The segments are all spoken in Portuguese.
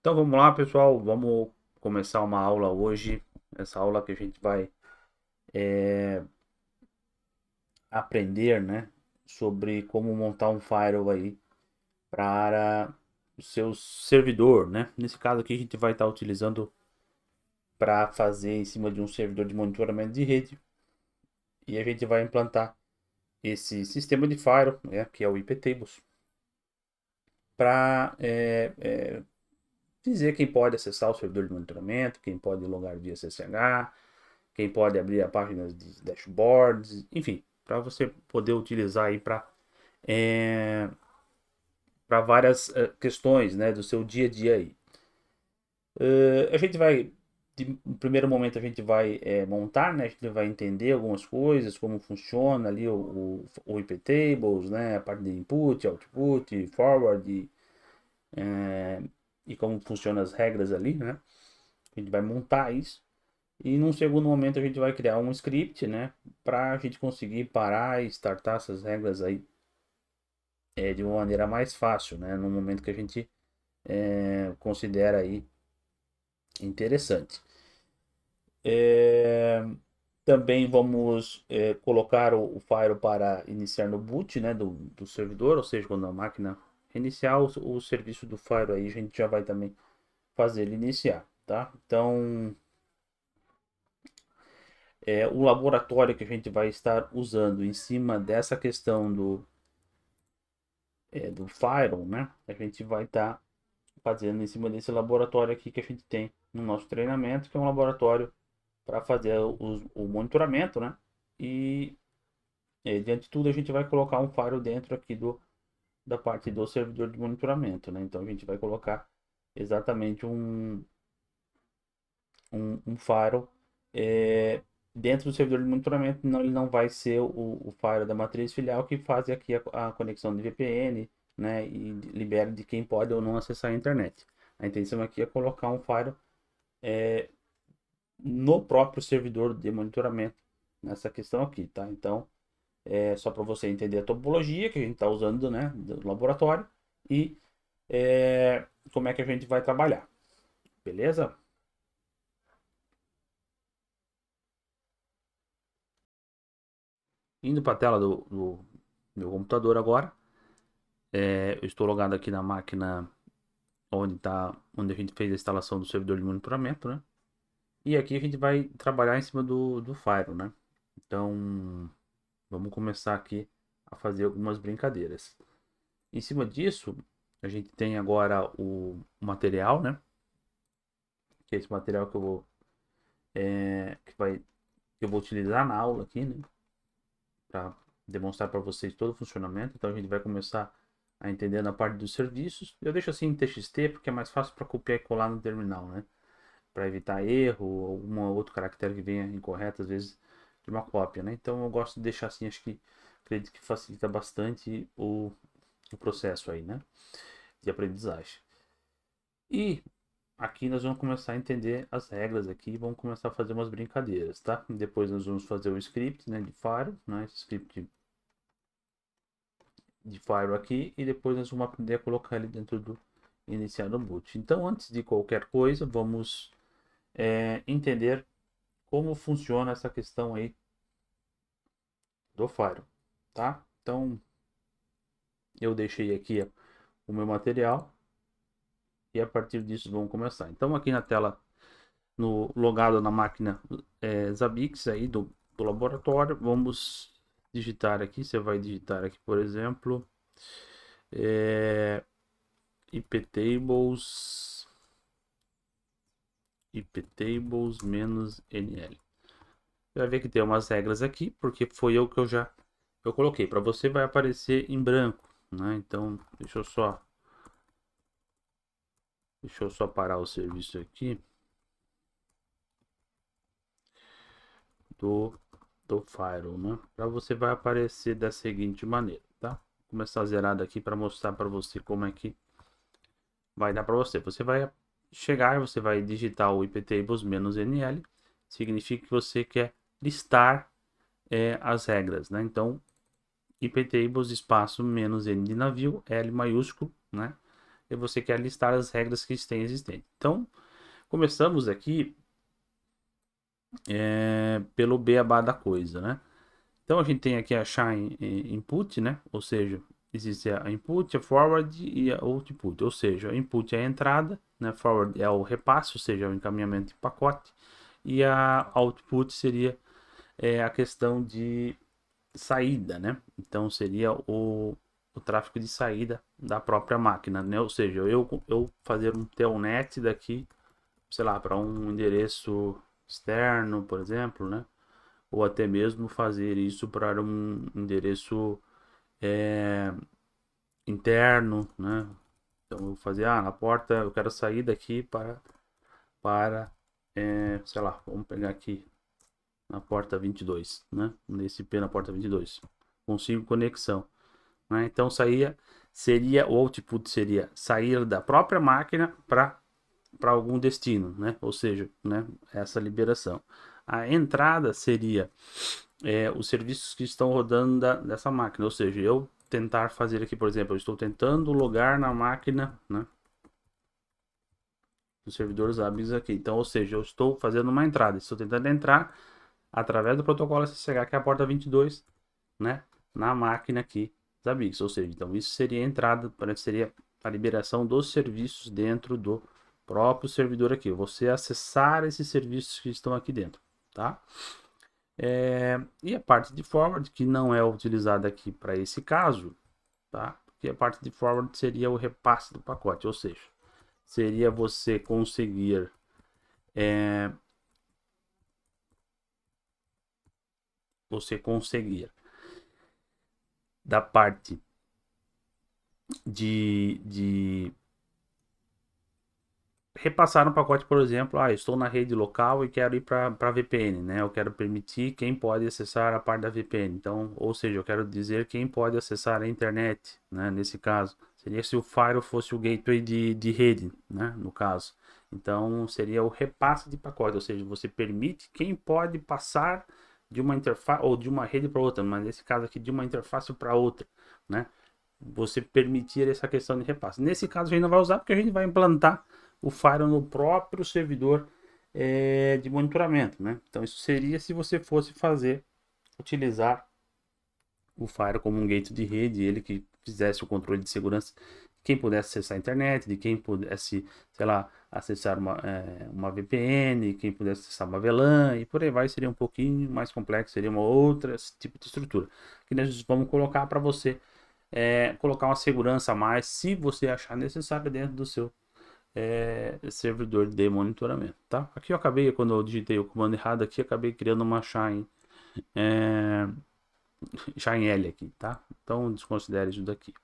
Então vamos lá, pessoal. Vamos começar uma aula hoje. Essa aula que a gente vai aprender, né, sobre como montar um firewall aí para o seu servidor, né? Nesse caso aqui a gente vai estar utilizando para fazer em cima de um servidor de monitoramento de rede e a gente vai implantar esse sistema de firewall, né, que é o iptables, para dizer quem pode acessar o servidor de monitoramento, quem pode logar via SSH, quem pode abrir a página de dashboards, enfim, para você poder utilizar aí é, para várias questões, né, do seu dia a dia aí. A gente vai, no primeiro momento a gente vai montar, né, a gente vai entender algumas coisas, como funciona ali o iptables, né, a parte de input, output, forward e como funcionam as regras ali, né. A gente vai montar isso. E num segundo momento a gente vai criar um script, né, para a gente conseguir parar e startar essas regras aí de uma maneira mais fácil, né, no momento que a gente considera aí interessante. É, também vamos colocar o Fire para iniciar no boot, né, do servidor, ou seja, quando a máquina iniciar o serviço do Fire aí a gente já vai também fazer ele iniciar, tá? Então o laboratório que a gente vai estar usando em cima dessa questão do Firewall, né? A gente vai estar fazendo em cima desse laboratório aqui que a gente tem no nosso treinamento, que é um laboratório para fazer o monitoramento, né? E diante de tudo a gente vai colocar um Firewall dentro aqui da parte do servidor de monitoramento, né? Então a gente vai colocar exatamente um Firewall é, dentro do servidor de monitoramento, não, ele não vai ser o firewall da matriz filial que faz aqui a conexão de VPN, né, e libera de quem pode ou não acessar a internet. A intenção aqui é colocar um firewall no próprio servidor de monitoramento nessa questão aqui, tá? Então, é só para você entender a topologia que a gente está usando, né, do laboratório e como é que a gente vai trabalhar, beleza? Indo para a tela do meu computador agora. Eu estou logado aqui na máquina onde a gente fez a instalação do servidor de monitoramento, né? E aqui a gente vai trabalhar em cima do Firewall, né? Então, vamos começar aqui a fazer algumas brincadeiras. Em cima disso, a gente tem agora o material, né? Que é esse material que eu vou, que eu vou utilizar na aula aqui, né? Para demonstrar para vocês todo o funcionamento. Então, a gente vai começar a entender na parte dos serviços. Eu deixo assim em TXT porque é mais fácil para copiar e colar no terminal, né? Para evitar erro ou algum outro caractere que venha incorreto, às vezes, de uma cópia, né? Então eu gosto de deixar assim, acho que acredito que facilita bastante o processo aí, né? De aprendizagem. E aqui nós vamos começar a entender as regras aqui, vamos começar a fazer umas brincadeiras, tá? Depois nós vamos fazer o script, né, de Fire, né? Esse script de Fire aqui e depois nós vamos aprender a colocar ele dentro do iniciar no boot. Então, antes de qualquer coisa, vamos entender como funciona essa questão aí do Fire, tá? Então, eu deixei aqui o meu material e a partir disso vamos começar. Então, aqui na tela, no logado na máquina Zabbix aí do laboratório, vamos digitar aqui. Você vai digitar aqui, por exemplo, é, iptables iptables-nl. Você vai ver que tem umas regras aqui, porque foi eu que eu coloquei. Para você vai aparecer em branco, né? Então, deixa eu só parar o serviço aqui do, do Firewall, né? Para você vai aparecer da seguinte maneira, tá? Vou começar a zerar daqui para mostrar para você como é que vai dar para você. Você vai chegar, você vai digitar o iptables-nl, significa que você quer listar as regras, né? Então, iptables espaço menos n de navio, L maiúsculo, né? e você quer listar as regras que têm existentes. Então, começamos aqui pelo beabá da coisa, né? Então a gente tem aqui a Shine Input, né? Ou seja, existe a Input, a Forward e a Output. Ou seja, a Input é a entrada, né? Forward é o repasse, ou seja, o encaminhamento de pacote. E a Output seria a questão de saída, né? Então seria o tráfego de saída da própria máquina, né? Ou seja, eu fazer um telnet daqui, sei lá, para um endereço externo, por exemplo, né? Ou até mesmo fazer isso para um endereço é, interno, né? Então, eu vou fazer, na porta, eu quero sair daqui para sei lá, vamos pegar aqui na porta 22, né? Nesse IP na porta 22. Consigo conexão, né? Então, o output seria sair da própria máquina para algum destino, né? Ou seja, né, essa liberação. A entrada seria os serviços que estão rodando dessa máquina, ou seja, eu tentar fazer aqui, por exemplo, eu estou tentando logar na máquina, né, dos servidores ABIS aqui. Então, ou seja, eu estou fazendo uma entrada, estou tentando entrar através do protocolo SSH, que é a porta 22, né, na máquina aqui da ABIS. Ou seja, então isso seria a entrada, seria a liberação dos serviços dentro do próprio servidor aqui. Você acessar esses serviços que estão aqui dentro, tá? E a parte de forward, que não é utilizada aqui para esse caso, tá? Porque a parte de forward seria o repasse do pacote, ou seja, seria você conseguir da parte de repassar um pacote, por exemplo, estou na rede local e quero ir para VPN, né? Eu quero permitir quem pode acessar a parte da VPN. Então, ou seja, eu quero dizer quem pode acessar a internet, né? Nesse caso, seria se o firewall fosse o gateway de rede, né? No caso, então seria o repasse de pacote, ou seja, você permite quem pode passar de uma interface ou de uma rede para outra, mas nesse caso aqui de uma interface para outra, né? Você permitir essa questão de repasse. Nesse caso a gente não vai usar porque a gente vai implantar o firewall no próprio servidor de monitoramento, né? Então isso seria se você fosse utilizar o firewall como um gateway de rede, ele que fizesse o controle de segurança, quem pudesse acessar a internet, de quem pudesse, sei lá, acessar uma VPN, quem pudesse acessar uma VLAN e por aí vai, seria um pouquinho mais complexo, seria uma outra tipo de estrutura que nós vamos colocar para você colocar uma segurança a mais se você achar necessário dentro do seu servidor de monitoramento, tá? Aqui eu acabei, quando eu digitei o comando errado aqui, acabei criando uma Shine L aqui, tá? Então desconsidere isso daqui.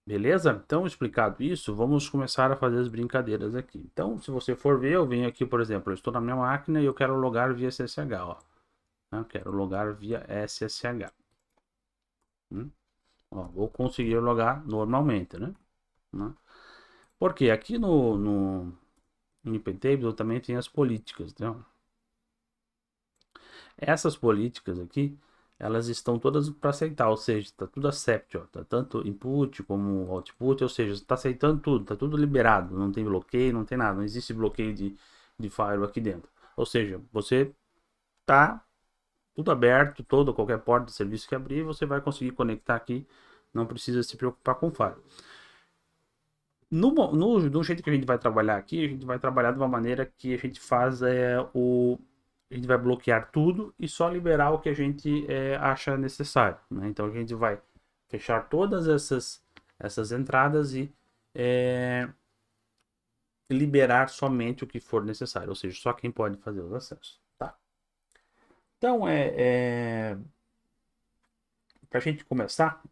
Beleza? Então, explicado isso, vamos começar a fazer as brincadeiras aqui. Então, se você for ver, eu venho aqui, por exemplo, eu estou na minha máquina e eu quero logar via SSH, ó. Eu quero logar via SSH. Ó, vou conseguir logar normalmente, né? Porque aqui no IPTables eu também tenho as políticas, então essas políticas aqui, elas estão todas para aceitar, ou seja, está tudo accept, ó, tá tanto input como output, ou seja, está aceitando tudo, está tudo liberado, não tem bloqueio, não tem nada, não existe bloqueio de firewall aqui dentro. Ou seja, você tá tudo aberto, qualquer porta de serviço que abrir, você vai conseguir conectar aqui, não precisa se preocupar com firewall. Do jeito que a gente vai trabalhar aqui, a gente vai trabalhar de uma maneira que a gente faz a gente vai bloquear tudo e só liberar o que a gente acha necessário, né? Então a gente vai fechar todas essas entradas e liberar somente o que for necessário, ou seja, só quem pode fazer os acessos, tá? Então para a gente começar,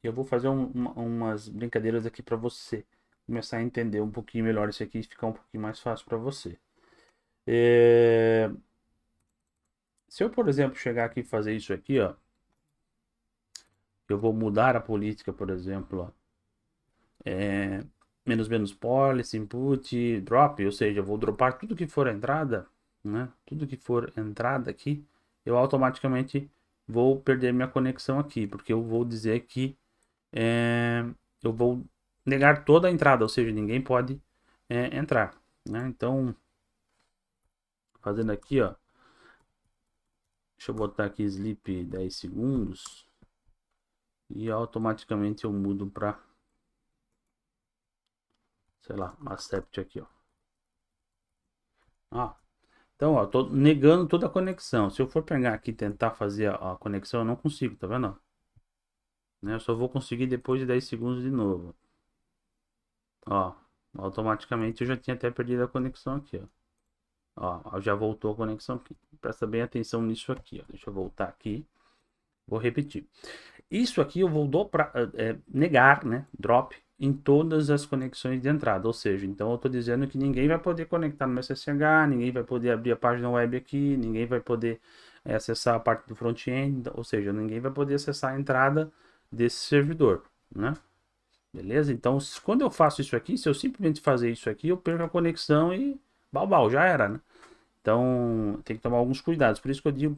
eu vou fazer umas brincadeiras aqui para você começar a entender um pouquinho melhor isso aqui e ficar um pouquinho mais fácil para você. Se eu, por exemplo, chegar aqui e fazer isso aqui, ó, eu vou mudar a política, por exemplo, ó, menos policy, input, drop, ou seja, eu vou dropar tudo que for entrada, né? Tudo que for entrada aqui, eu automaticamente vou perder minha conexão aqui, porque eu vou dizer que eu vou negar toda a entrada, ou seja, ninguém pode entrar, né? Então, fazendo aqui, ó, deixa eu botar aqui sleep 10 segundos e automaticamente eu mudo para, sei lá, accept aqui, ó. Então, ó, tô negando toda a conexão. Se eu for pegar aqui e tentar fazer a conexão, eu não consigo, tá vendo? Né? Eu só vou conseguir depois de 10 segundos de novo. Ó, automaticamente eu já tinha até perdido a conexão aqui, ó. Já voltou a conexão aqui. Presta bem atenção nisso aqui, ó. Deixa eu voltar aqui. Vou repetir. Isso aqui eu vou negar, né? Drop em todas as conexões de entrada. Ou seja, então eu estou dizendo que ninguém vai poder conectar no meu SSH, ninguém vai poder abrir a página web aqui, ninguém vai poder acessar a parte do front-end, ou seja, ninguém vai poder acessar a entrada desse servidor, né? Beleza? Então, quando eu faço isso aqui, se eu simplesmente fazer isso aqui, eu perco a conexão e balbal, já era, né? Então, tem que tomar alguns cuidados. Por isso que eu digo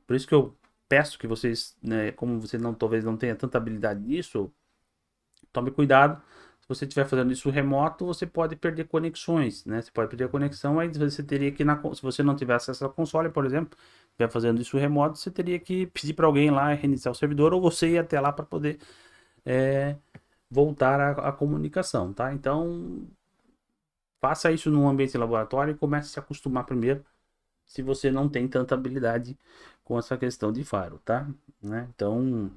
por isso que eu peço que vocês, né, como você talvez não tenha tanta habilidade nisso, tome cuidado. Se você estiver fazendo isso remoto, você pode perder conexões, né? Você pode perder a conexão, aí você teria que, se você não tiver acesso ao console, por exemplo, estiver fazendo isso remoto, você teria que pedir para alguém lá reiniciar o servidor, ou você ir até lá para poder é, voltar à comunicação, tá? Então, faça isso num ambiente de laboratório e comece a se acostumar primeiro, se você não tem tanta habilidade com essa questão de faro, tá? Né? Então,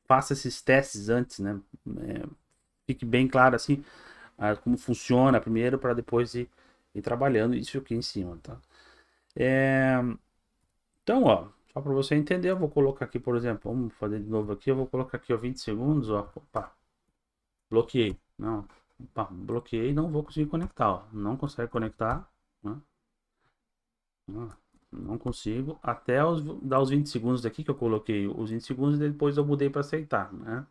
faça esses testes antes, né? Fique bem claro assim como funciona primeiro para depois ir trabalhando isso aqui em cima, tá? Então, ó, só para você entender, eu vou colocar aqui, por exemplo, vamos fazer de novo aqui, eu vou colocar aqui, ó, 20 segundos, ó, opa, bloqueei, não, opa, bloqueei, não vou conseguir conectar, ó, não consegue conectar, né? Não consigo, até dar os 20 segundos aqui que eu coloquei os 20 segundos e depois eu mudei para aceitar, né?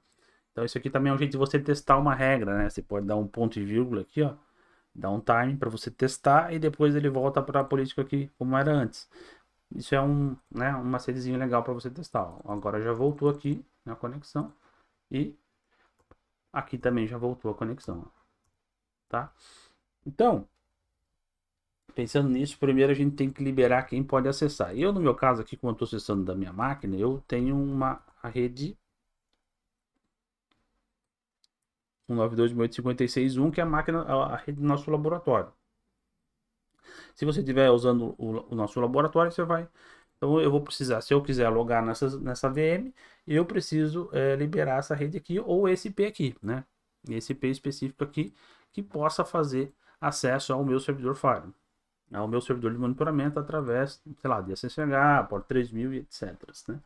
Então isso aqui também é um jeito de você testar uma regra, né? Você pode dar um ponto e vírgula aqui, ó, dar um time para você testar e depois ele volta para a política aqui como era antes. Isso é né, um macetezinho legal para você testar. Ó. Agora já voltou aqui na conexão e aqui também já voltou a conexão, tá? Então, pensando nisso, primeiro a gente tem que liberar quem pode acessar. Eu, no meu caso aqui, como eu estou acessando da minha máquina, eu tenho a rede 192.168.56.1, que é a máquina, a rede do nosso laboratório. Se você estiver usando o nosso laboratório, você vai. Então eu vou precisar, se eu quiser logar nessa VM, eu preciso liberar essa rede aqui ou esse IP aqui, né? Esse IP específico aqui que possa fazer acesso ao meu servidor Fire, ao meu servidor de monitoramento através, sei lá, de SSH, porta 3000 e etc. Né?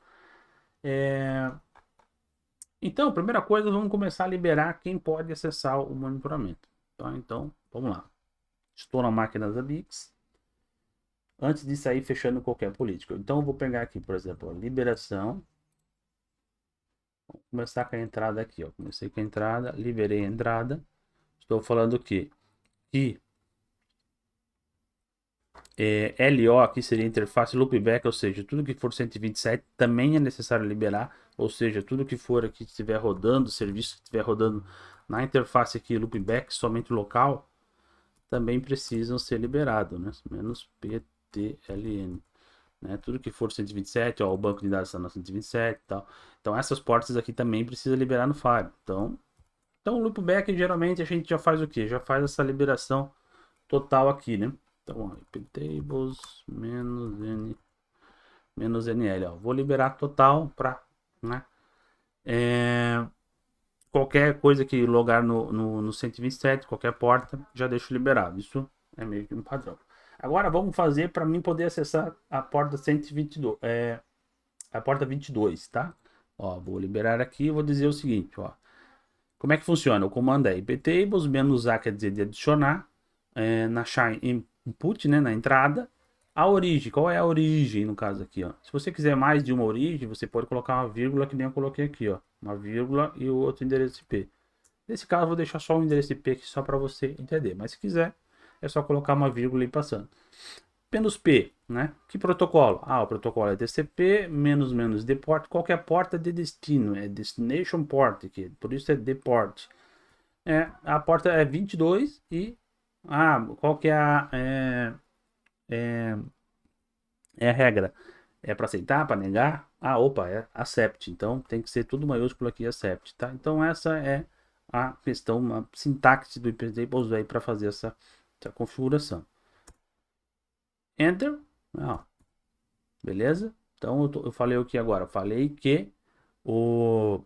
Então, primeira coisa, vamos começar a liberar quem pode acessar o monitoramento. Tá? Então, vamos lá. Estou na máquina da Bix. Antes de sair fechando qualquer política. Então, eu vou pegar aqui, por exemplo, a liberação. Vou começar com a entrada aqui. Ó. Comecei com a entrada, liberei a entrada. Estou falando que LO aqui seria interface loopback, ou seja, tudo que for 127 também é necessário liberar, ou seja, tudo que for aqui que estiver rodando, serviço que estiver rodando na interface aqui loopback, somente local, também precisam ser liberados, né? Menos PTLN, né? Tudo que for 127, ó, o banco de dados está no 127 e tal. Então essas portas aqui também precisa liberar no Fire. Então o loopback geralmente a gente já faz o quê? Já faz essa liberação total aqui, né? Então, iptables menos NL, ó. Vou liberar total para, né? Qualquer coisa que logar no 127, qualquer porta, já deixo liberado. Isso é meio que um padrão. Agora vamos fazer para mim poder acessar a porta 122, a porta 22, tá? Ó, vou liberar aqui e vou dizer o seguinte, ó. Como é que funciona? O comando é iptables menos A, quer dizer de adicionar, na shine input, né, na entrada, a origem. Qual é a origem no caso aqui, ó? Se você quiser mais de uma origem, você pode colocar uma vírgula que nem eu coloquei aqui, ó. Uma vírgula e o outro endereço IP. Nesse caso, eu vou deixar só o endereço IP aqui só para você entender. Mas se quiser, é só colocar uma vírgula e passando. Menos P né? Que protocolo? Ah, o protocolo é TCP, menos menos deport. Qualquer porta de destino, é destination port aqui, por isso é deport. A porta é 22 e qual que é é, é a regra? É para aceitar, para negar? Opa, é accept. Então tem que ser tudo maiúsculo aqui, accept, tá? Então essa é a questão, a sintaxe do IP tables aí para fazer essa configuração. Enter. Beleza? Então eu falei o que agora? Falei que o,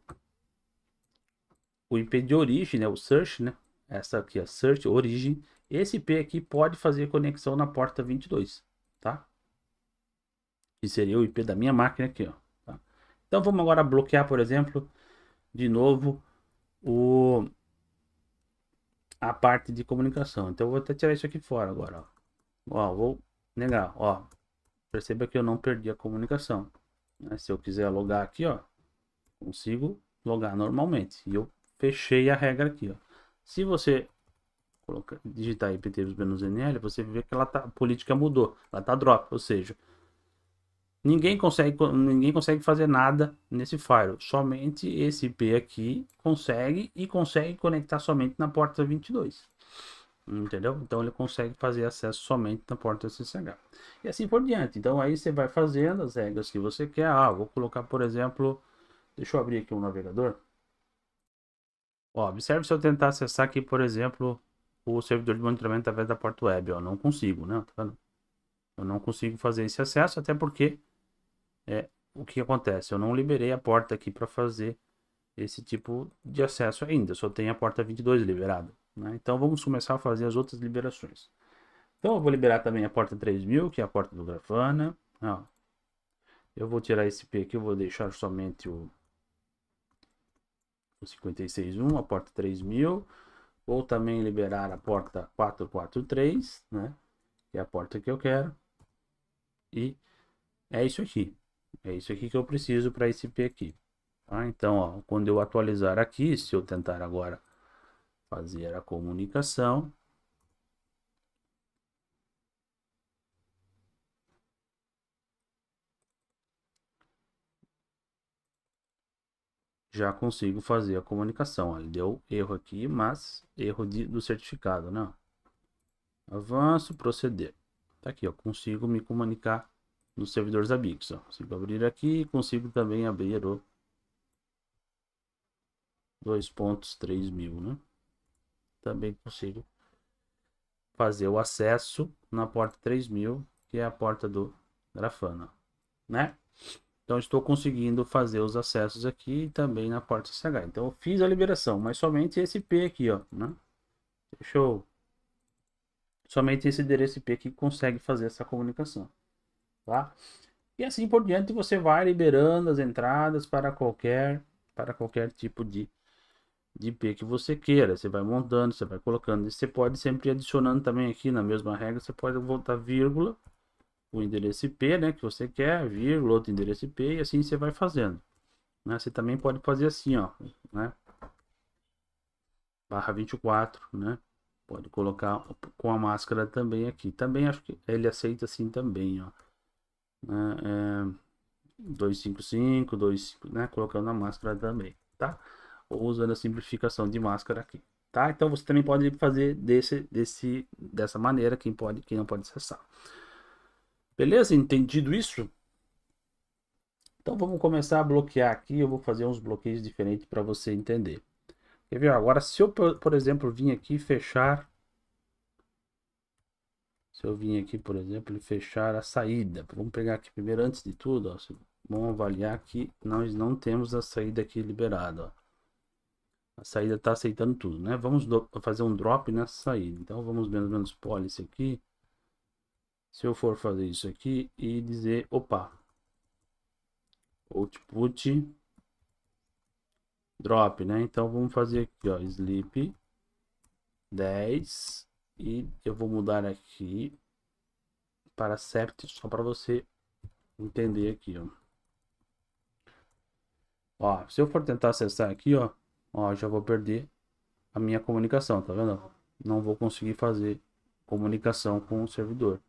o IP de origem, né? O search, né? Essa aqui, a search origem. Esse IP aqui pode fazer conexão na porta 22, tá? Que seria o IP da minha máquina aqui, ó. Tá? Então vamos agora bloquear, por exemplo, de novo a parte de comunicação. Então eu vou até tirar isso aqui fora agora, ó. Vou negar, ó. Perceba que eu não perdi a comunicação, né? Se eu quiser logar aqui, ó, consigo logar normalmente. E eu fechei a regra aqui, ó. Se você digitar iptables-nl, você vê que a política mudou, ela tá drop, ou seja, ninguém consegue fazer nada nesse firewall. Somente esse IP aqui consegue conectar somente na porta 22. Entendeu? Então ele consegue fazer acesso somente na porta SSH. E assim por diante. Então aí você vai fazendo as regras que você quer. Vou colocar, por exemplo, deixa eu abrir aqui um navegador. Observe se eu tentar acessar aqui, por exemplo, o servidor de monitoramento através da porta web. Não consigo, né? Tá vendo? Eu não consigo fazer esse acesso, até porque o que acontece? Eu não liberei a porta aqui para fazer esse tipo de acesso ainda. Só tem a porta 22 liberada, né? Então vamos começar a fazer as outras liberações. Então eu vou liberar também a porta 3000, que é a porta do Grafana. Eu vou tirar esse P aqui, eu vou deixar somente o 56.1, a porta 3000. Vou também liberar a porta 443, né? Que é a porta que eu quero. E é isso aqui. É isso aqui que eu preciso para esse P aqui. Tá? Então, ó, quando eu atualizar aqui, se eu tentar agora fazer a comunicação, já consigo fazer a comunicação. Ó, ele deu erro aqui, mas erro do certificado, né? Avanço, proceder. Tá aqui, ó, consigo me comunicar nos servidores da Bix, ó. Consigo abrir aqui, consigo também abrir o 2.3000, né? Também consigo fazer o acesso na porta 3000, que é a porta do Grafana, né? Então estou conseguindo fazer os acessos aqui também na porta SH. Então eu fiz a liberação, mas somente esse IP aqui, ó, né? Deixa eu... Somente esse endereço IP que consegue fazer essa comunicação, tá? E assim por diante você vai liberando as entradas para qualquer tipo de IP que você queira. Você vai montando, você vai colocando. E você pode sempre ir adicionando também aqui na mesma regra, você pode voltar vírgula, o endereço IP, né, que você quer, vírgula, outro endereço IP, e assim você vai fazendo, né? Você também pode fazer assim, ó, né? /24, né? Pode colocar com a máscara também aqui. Também acho que ele aceita assim também, ó. Né? 255, 25, né? Colocando a máscara também, tá? Ou usando a simplificação de máscara aqui, tá? Então você também pode fazer dessa maneira, quem não pode acessar. Beleza? Entendido isso? Então vamos começar a bloquear aqui. Eu vou fazer uns bloqueios diferentes para você entender. Quer ver? Agora, se eu, por exemplo, vim aqui fechar. Se eu vim aqui, por exemplo, e fechar a saída. Vamos pegar aqui primeiro, antes de tudo, ó, vamos avaliar que nós não temos a saída aqui liberada, ó. A saída está aceitando tudo, né? Vamos fazer um drop nessa saída. Então vamos menos menos policy aqui. Se eu for fazer isso aqui e dizer, opa, output drop, né? Então vamos fazer aqui, ó, sleep 10 e eu vou mudar aqui para CEPT só para você entender aqui, ó. Ó, se eu for tentar acessar aqui, ó, já vou perder a minha comunicação, tá vendo? Não vou conseguir fazer comunicação com o servidor.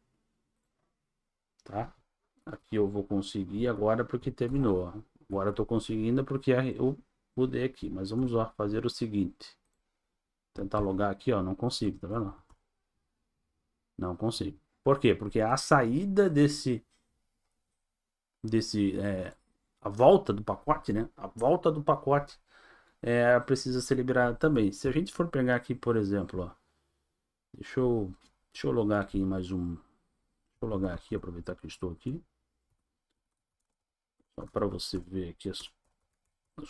tá? Aqui eu vou conseguir agora porque terminou, ó. Agora eu tô conseguindo porque eu mudei aqui, mas vamos lá fazer o seguinte. Tentar logar aqui, ó, não consigo, tá vendo? Não consigo. Por quê? Porque a saída a volta do pacote, né? A volta do pacote precisa ser liberada também. Se a gente for pegar aqui, por exemplo, ó, deixa eu logar aqui em mais um. Deixa eu logar aqui, aproveitar que eu estou aqui. Só para você ver aqui as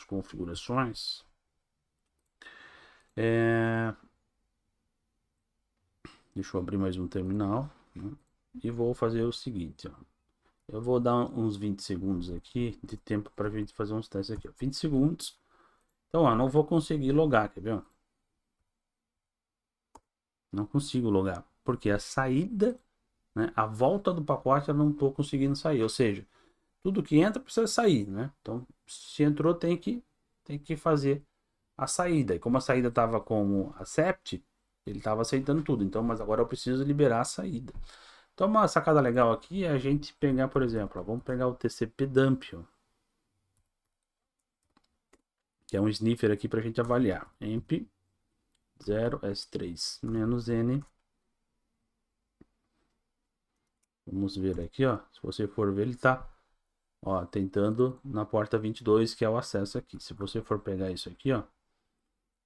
configurações. Deixa eu abrir mais um terminal, né? E vou fazer o seguinte, ó. Eu vou dar uns 20 segundos aqui de tempo para a gente fazer uns testes aqui, ó. 20 segundos. Então, ó, não vou conseguir logar, quer ver? Ó? Não consigo logar, porque a saída, né, a volta do pacote eu não estou conseguindo sair, ou seja, tudo que entra precisa sair, né? Então, se entrou, tem que fazer a saída. E como a saída estava como accept, ele estava aceitando tudo. Então, mas agora eu preciso liberar a saída. Então, uma sacada legal aqui é a gente pegar, por exemplo, ó, vamos pegar o TCP dump, ó, que é um sniffer aqui para a gente avaliar. Emp 0s3-n. Vamos ver aqui, ó. Se você for ver, ele está, ó, tentando na porta 22, que é o acesso aqui. Se você for pegar isso aqui, ó,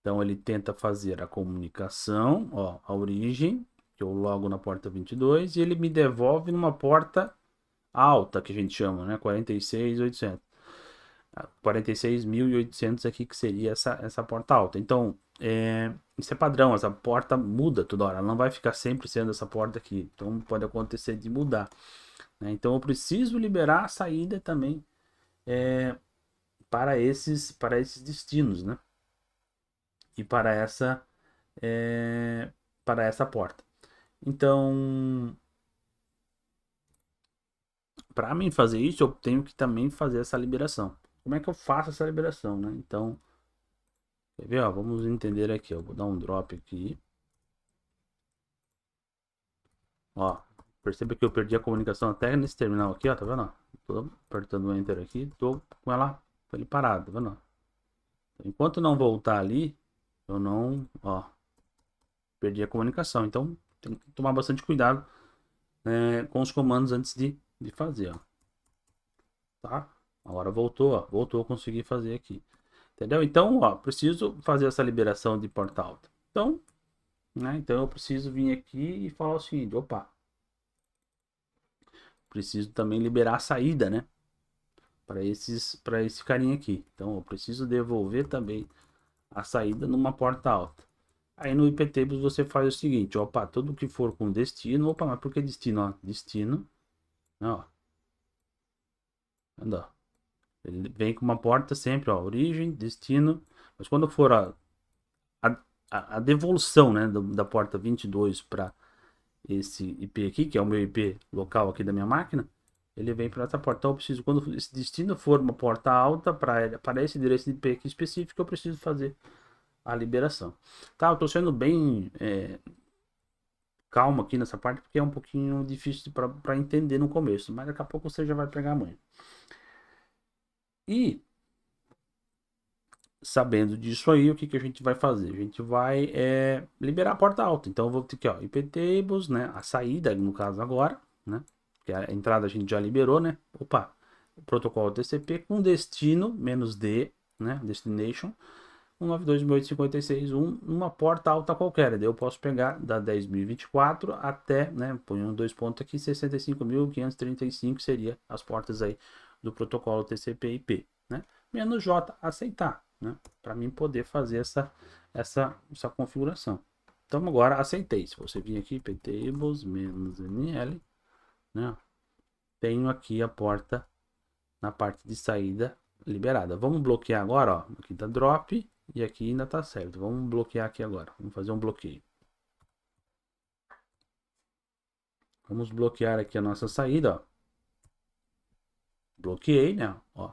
então ele tenta fazer a comunicação, ó, a origem, que eu logo na porta 22, e ele me devolve numa porta alta, que a gente chama, né, 46.800. 46.800 aqui, que seria essa porta alta. Então, isso é padrão, essa porta muda toda hora, ela não vai ficar sempre sendo essa porta aqui. Então, pode acontecer de mudar, né? Então, eu preciso liberar a saída também para esses destinos, né? E para essa porta. Então, para mim fazer isso, eu tenho que também fazer essa liberação. Como é que eu faço essa liberação, né? Então, quer ver, ó? Vamos entender aqui, ó. Vou dar um drop aqui. Ó, perceba que eu perdi a comunicação até nesse terminal aqui, ó, tá vendo? Tô apertando o Enter aqui, tô com ele parado, tá vendo? Enquanto não voltar ali, eu não, ó, perdi a comunicação. Então, tem que tomar bastante cuidado, né, com os comandos antes de fazer, ó. Tá? Agora voltou, ó, voltou a conseguir fazer aqui. Entendeu? Então, ó, preciso fazer essa liberação de porta alta. Então, né, então eu preciso vir aqui e falar o seguinte, opa, preciso também liberar a saída, né? Para esse carinha aqui. Então eu preciso devolver também a saída numa porta alta. Aí no IPTables você faz o seguinte, opa, tudo que for com destino, opa, mas por que destino? Ó, destino, ó, anda, ele vem com uma porta sempre, ó, origem, destino, mas quando for a devolução, né, da porta 22 para esse IP aqui, que é o meu IP local aqui da minha máquina, ele vem para essa porta. Então eu preciso, quando esse destino for uma porta alta para esse endereço de IP aqui específico, eu preciso fazer a liberação. Tá, eu tô sendo bem calmo aqui nessa parte, porque é um pouquinho difícil para entender no começo, mas daqui a pouco você já vai pegar a manha. E sabendo disso aí, o que a gente vai fazer? A gente vai liberar a porta alta. Então eu vou ter aqui, ó, IPTables, né, a saída, no caso agora, né, que a entrada a gente já liberou, né, opa, o protocolo TCP com destino, -d, né, destination, 192.168.56.1, uma porta alta qualquer. Daí eu posso pegar da 10.024 até, né, põe um dois pontos aqui, 65.535 seria as portas aí do protocolo TCP/IP, né? Menos J, aceitar, né? Para mim poder fazer essa configuração. Então agora aceitei. Se você vir aqui, ptables -nl, né? Tenho aqui a porta na parte de saída liberada. Vamos bloquear agora, ó. Aqui tá drop e aqui ainda tá certo. Vamos bloquear aqui agora. Vamos fazer um bloqueio. Vamos bloquear aqui a nossa saída, ó. Bloqueei, né? Ó.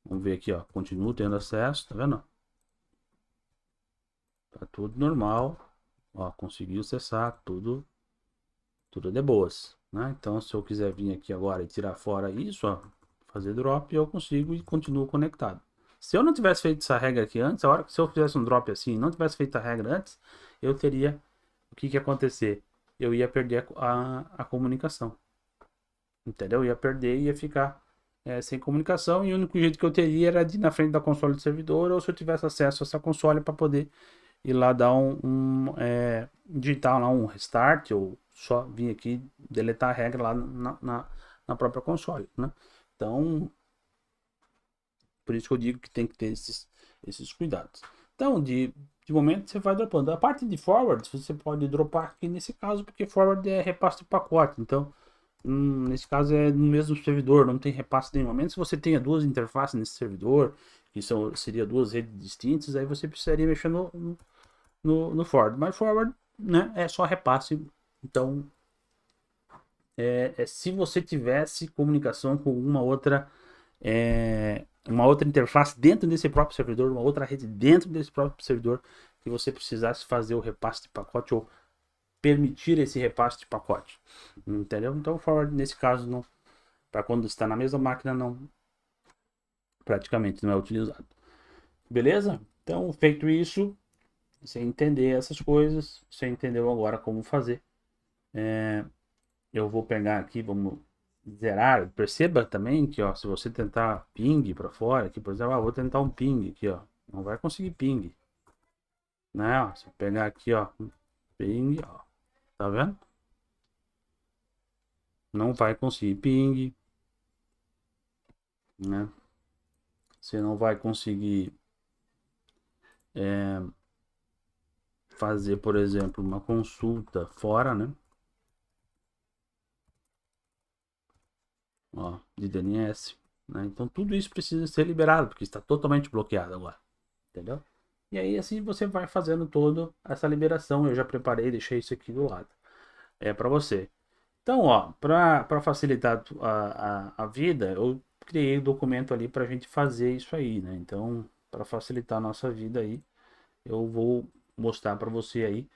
Vamos ver aqui, ó. Continuo tendo acesso, tá vendo? Tá tudo normal. Ó, conseguiu acessar tudo de boas. né? Então, se eu quiser vir aqui agora e tirar fora isso, ó, fazer drop, eu consigo e continuo conectado. Se eu não tivesse feito essa regra aqui antes, a hora que se eu fizesse um drop assim, não tivesse feito a regra antes, eu teria o que que ia acontecer? Eu ia perder a comunicação, entendeu? Eu ia perder e ia ficar sem comunicação e o único jeito que eu teria era de ir na frente da console do servidor ou se eu tivesse acesso a essa console para poder ir lá dar digitar lá um restart ou só vir aqui deletar a regra lá na própria console, né? Então, por isso que eu digo que tem que ter esses cuidados. Então, de momento você vai dropando. A parte de forward, você pode dropar aqui nesse caso, porque forward é repasse de pacote. Então, nesse caso é no mesmo servidor, não tem repasse nenhum. A menos que você tenha duas interfaces nesse servidor, que seria duas redes distintas, aí você precisaria mexer no forward. Mas forward, né, é só repasse. Então, se você tivesse comunicação com uma outra interface dentro desse próprio servidor, uma outra rede dentro desse próprio servidor, que você precisasse fazer o repasse de pacote ou permitir esse repasse de pacote. Entendeu? Então, o forward, nesse caso, não, para quando está na mesma máquina, não praticamente não é utilizado. Beleza? Então, feito isso, você entender essas coisas, você entendeu agora como fazer. Eu vou pegar aqui, vamos zerar. Perceba também que, ó, se você tentar ping para fora, aqui, por exemplo, vou tentar um ping aqui, ó, não vai conseguir ping, né? Ó, se eu pegar aqui, ó, ping, ó, tá vendo? Não vai conseguir ping, né? Você não vai conseguir fazer, por exemplo, uma consulta fora, né? Ó, de DNS, né? Então tudo isso precisa ser liberado, porque está totalmente bloqueado agora, entendeu? E aí assim você vai fazendo toda essa liberação. Eu já preparei, deixei isso aqui do lado. É para você. Então, ó, para facilitar a vida, eu criei o documento ali para a gente fazer isso aí, né? Então, para facilitar a nossa vida aí, eu vou mostrar para você aí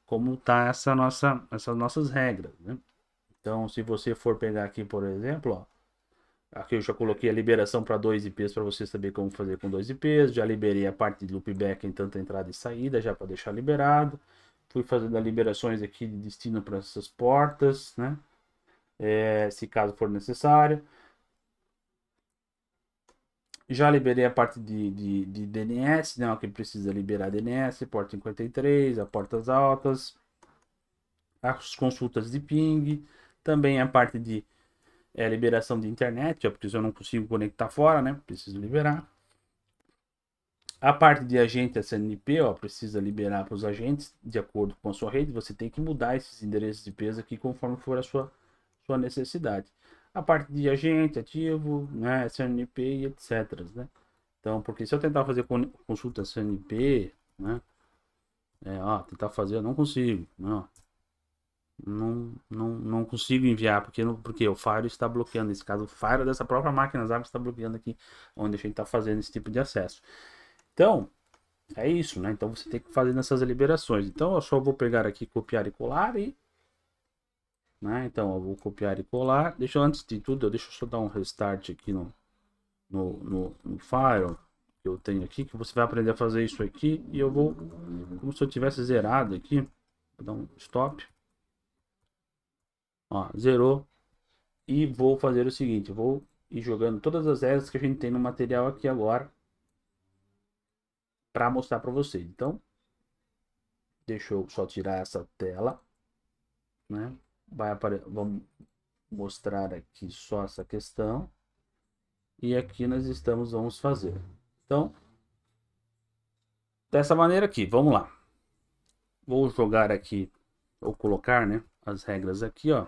como tá essas nossas regras, né? Então, se você for pegar aqui, por exemplo, ó, aqui eu já coloquei a liberação para 2 IPs para você saber como fazer com 2 IPs. Já liberei a parte de loopback em tanto entrada e saída, já para deixar liberado. Fui fazendo as liberações aqui de destino para essas portas, né? Se caso for necessário. Já liberei a parte de DNS, né? Que precisa liberar DNS, porta 53, a portas altas, as consultas de ping, também a parte de liberação de internet, ó, porque eu não consigo conectar fora, né? Preciso liberar. A parte de agente SNMP, ó, precisa liberar para os agentes de acordo com a sua rede. Você tem que mudar esses endereços de IPs aqui conforme for a sua necessidade. A parte de agente ativo, né, SNMP e etc, né? Então, porque se eu tentar fazer consulta SNMP, né, ó, tentar fazer, eu não consigo, não. Não consigo enviar, porque o Fire está bloqueando. Nesse caso, o Fire dessa própria máquina Zap está bloqueando aqui, onde a gente está fazendo esse tipo de acesso. Então, é isso, né? Então você tem que fazer nessas liberações. Então eu só vou pegar aqui, copiar e colar e. Né? Então eu vou copiar e colar. Antes de tudo, deixa eu só dar um restart aqui no file que eu tenho aqui, que você vai aprender a fazer isso aqui. E eu vou, como se eu tivesse zerado aqui, vou dar um stop. Ó, zerou. E vou fazer o seguinte, vou ir jogando todas as regras que a gente tem no material aqui agora para mostrar para vocês. Então, deixa eu só tirar essa tela, né? Vamos mostrar aqui só essa questão. E aqui vamos fazer. Então, dessa maneira aqui, vamos lá. Vou jogar aqui, ou colocar, né, as regras aqui, ó.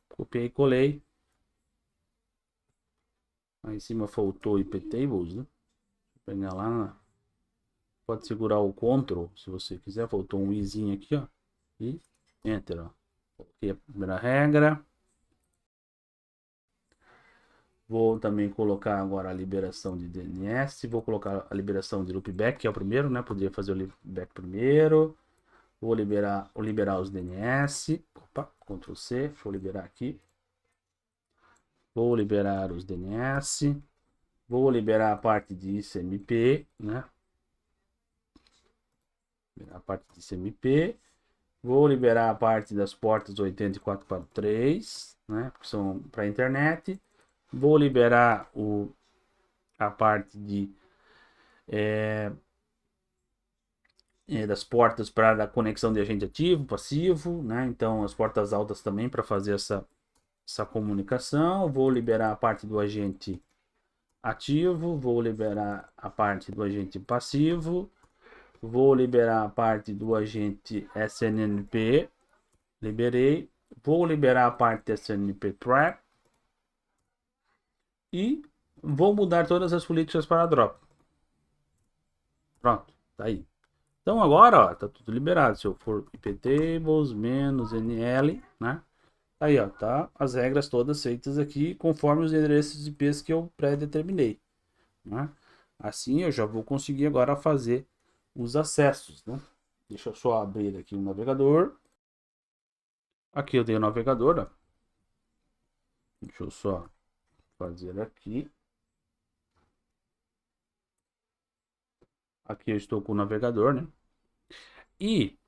Copiei e colei. Aí em cima faltou iptables, né? Vou pegar lá. Pode segurar o Ctrl, se você quiser. Faltou um izinho aqui, ó. E Enter, ó. Coloquei a primeira regra. Vou também colocar agora a liberação de DNS. Vou colocar a liberação de loopback, que é o primeiro, né? Poderia fazer o loopback primeiro. Vou liberar os DNS. Opa, Ctrl C. Deixa eu liberar aqui. Vou liberar os DNS. Vou liberar a parte de ICMP, né? Liberar a parte de ICMP. Vou liberar a parte das portas 8443, né? Que são para internet. Vou liberar a parte de das portas para a conexão de agente ativo, passivo, né? Então as portas altas também para fazer essa comunicação. Vou liberar a parte do agente ativo, vou liberar a parte do agente passivo, vou liberar a parte do agente SNMP, liberei, vou liberar a parte SNMP Trap e vou mudar todas as políticas para drop. Pronto, tá aí. Então agora, ó, tá tudo liberado. Se eu for iptables menos NL, né? Aí, ó, tá as regras todas feitas aqui conforme os endereços IPs que eu pré-determinei, né? Assim eu já vou conseguir agora fazer os acessos, né? Deixa eu só abrir aqui o navegador. Aqui eu tenho o navegador, ó. Deixa eu só fazer aqui. Aqui eu estou com o navegador, né? E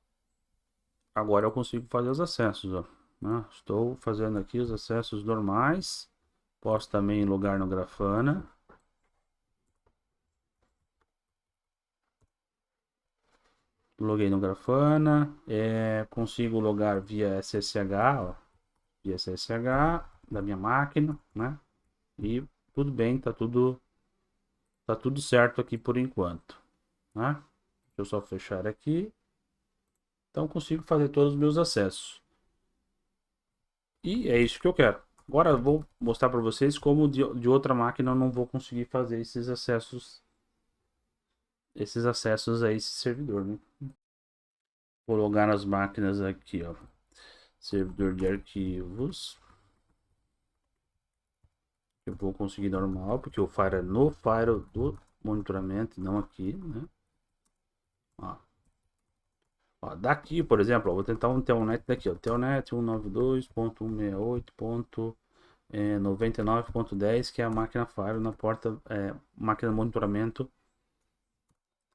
agora eu consigo fazer os acessos, ó, né? Estou fazendo aqui os acessos normais. Posso também logar no Grafana. Loguei no Grafana. Consigo logar via SSH, ó, via SSH da minha máquina, né? E tudo bem, tá tudo certo aqui por enquanto, né? Deixa eu só fechar aqui. Então consigo fazer todos os meus acessos. E é isso que eu quero. Agora eu vou mostrar para vocês como de outra máquina eu não vou conseguir fazer esses acessos a esse servidor, né? Vou logar nas máquinas aqui, ó. Servidor de arquivos. Eu vou conseguir normal, porque o Fire é no Fire do monitoramento, não aqui, né? Ó. Ó, daqui, por exemplo, ó, vou tentar um telnet daqui, ó. Telnet 192.168.99.10, que é a máquina Fire na porta, máquina de monitoramento,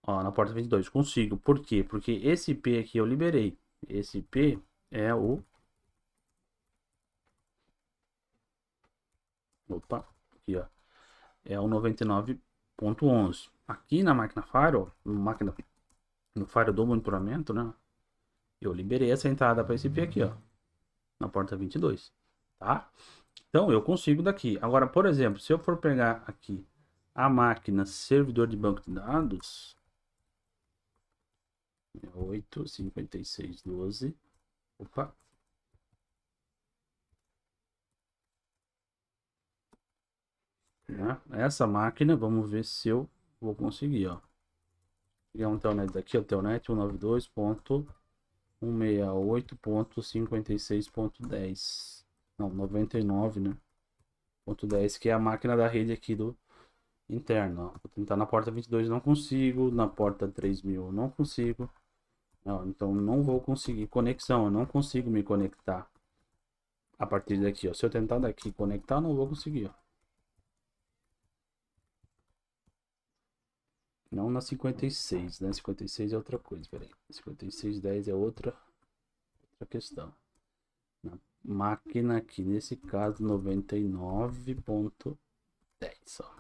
ó, na porta 22. Consigo. Por quê? Porque esse IP aqui eu liberei. Esse IP é o... Opa, aqui, ó. É o 99.11. Aqui na máquina Fire, no Fire do monitoramento, né? Eu liberei essa entrada para esse IP aqui, ó. Na porta 22, tá? Então eu consigo daqui. Agora, por exemplo, se eu for pegar aqui a máquina servidor de banco de dados, 85612. Opa. Né? Essa máquina, vamos ver se eu vou conseguir, ó. Pegar um telnet daqui, o telnet 192.168.56.10. Não, 99, né? Ponto 10, que é a máquina da rede aqui do interno, ó. Vou tentar na porta 22, não consigo. Na porta 3000, não consigo. Não, então não vou conseguir conexão. Eu não consigo me conectar a partir daqui, ó. Se eu tentar daqui conectar, não vou conseguir, ó. Não na 56, né? 56 é outra coisa, peraí. 5610 é outra questão. Na máquina aqui, nesse caso, 99.10, ó.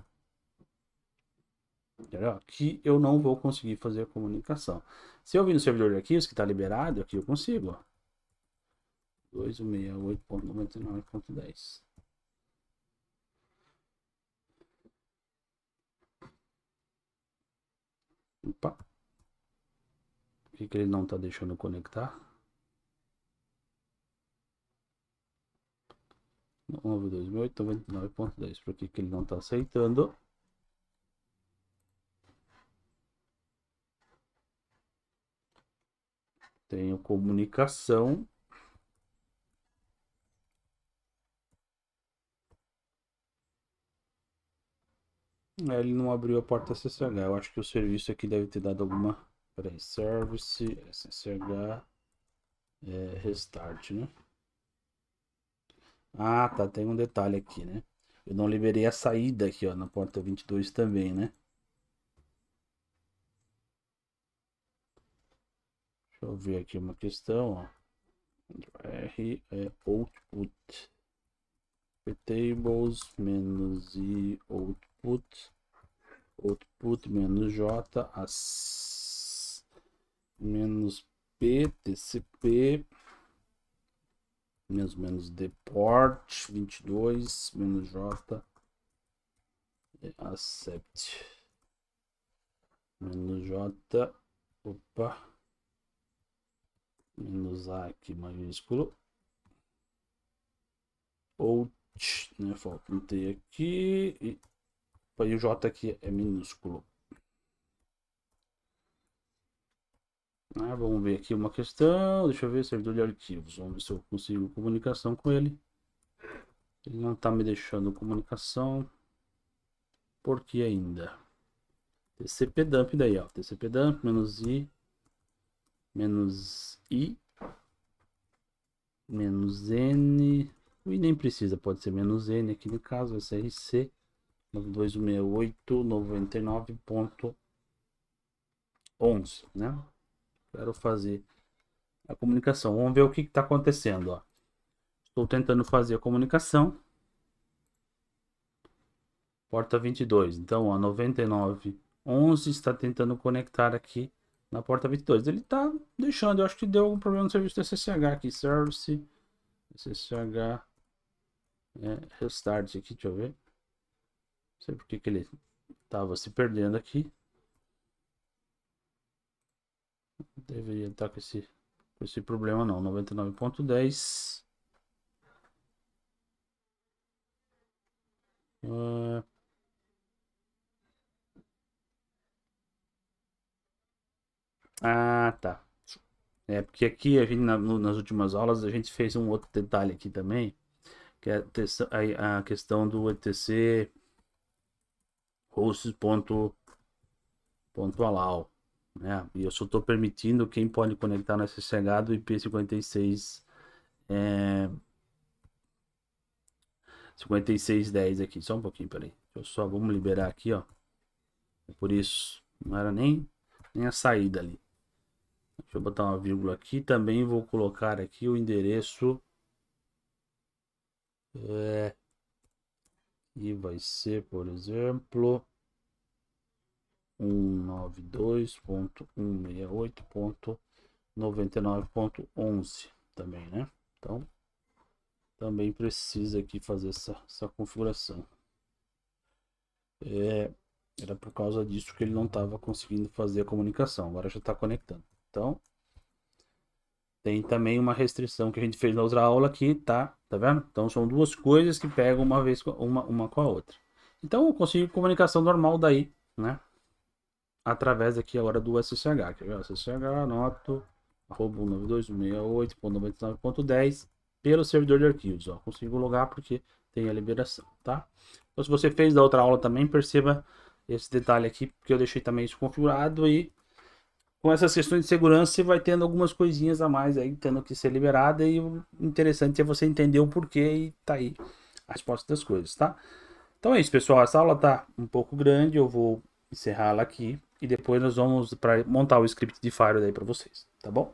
Aqui eu não vou conseguir fazer a comunicação. Se eu vir no servidor de arquivos que está liberado, aqui eu consigo, ó. 2168.99.10. Opa. Por que ele não está deixando conectar? 9.2008.99.10. Por que ele não está aceitando? Tenho comunicação. Ele não abriu a porta SSH. Eu acho que o serviço aqui deve ter dado alguma... Peraí, service SSH restart, né? Ah, tá. Tem um detalhe aqui, né? Eu não liberei a saída aqui, ó, na porta 22 também, né? Deixa eu ver aqui uma questão, ó. R é output. Tables menos I output. Output menos J menos P TCP menos deport 22 menos J accept menos J, opa, menos A aqui maiúsculo, out, né, falta um T aqui e o J aqui é minúsculo. Vamos ver aqui uma questão, deixa eu ver, servidor de arquivos, vamos ver se eu consigo comunicação com ele. Ele não está me deixando comunicação, por que ainda? TCP dump daí, ó, TCP dump menos I menos N, e nem precisa, pode ser menos N aqui no caso, SRC 9268.99.11, né? Quero fazer a comunicação. Vamos ver o que está acontecendo, ó. Estou tentando fazer a comunicação. Porta 22. Então, a 99.11 está tentando conectar aqui na porta 22. Ele está deixando, eu acho que deu algum problema no serviço do SSH aqui. Service, SSH, restart aqui, deixa eu ver. Não sei por que ele estava se perdendo aqui. Deveria estar com esse problema não. 99.10. Tá. Porque aqui a gente, nas últimas aulas a gente fez um outro detalhe aqui também, que é a questão do etc hosts.allow, né? E eu só estou permitindo quem pode conectar no SSH do IP56 5610 aqui. Só um pouquinho, peraí. Vamos liberar aqui, ó. Por isso, não era nem a saída ali. Deixa eu botar uma vírgula aqui. Também vou colocar aqui o endereço. E vai ser, por exemplo, 192.168.99.11 também, né? Então, também precisa aqui fazer essa configuração. Era por causa disso que ele não estava conseguindo fazer a comunicação. Agora já está conectando. Então, tem também uma restrição que a gente fez na outra aula aqui, tá? Tá vendo? Então, são duas coisas que pegam uma com a outra. Então, eu consigo comunicação normal daí, né? Através aqui agora do SSH. Quer ver? SSH, anoto, @192.168.99.10 pelo servidor de arquivos. Ó. Consigo logar porque tem a liberação, tá? Então, se você fez da outra aula também, perceba esse detalhe aqui, porque eu deixei também isso configurado e com essas questões de segurança você vai tendo algumas coisinhas a mais aí, tendo que ser liberada, e o interessante é você entender o porquê e tá aí a resposta das coisas, tá? Então é isso, pessoal. Essa aula tá um pouco grande, eu vou encerrá-la aqui e depois nós vamos para montar o script de Firewall aí para vocês, tá bom?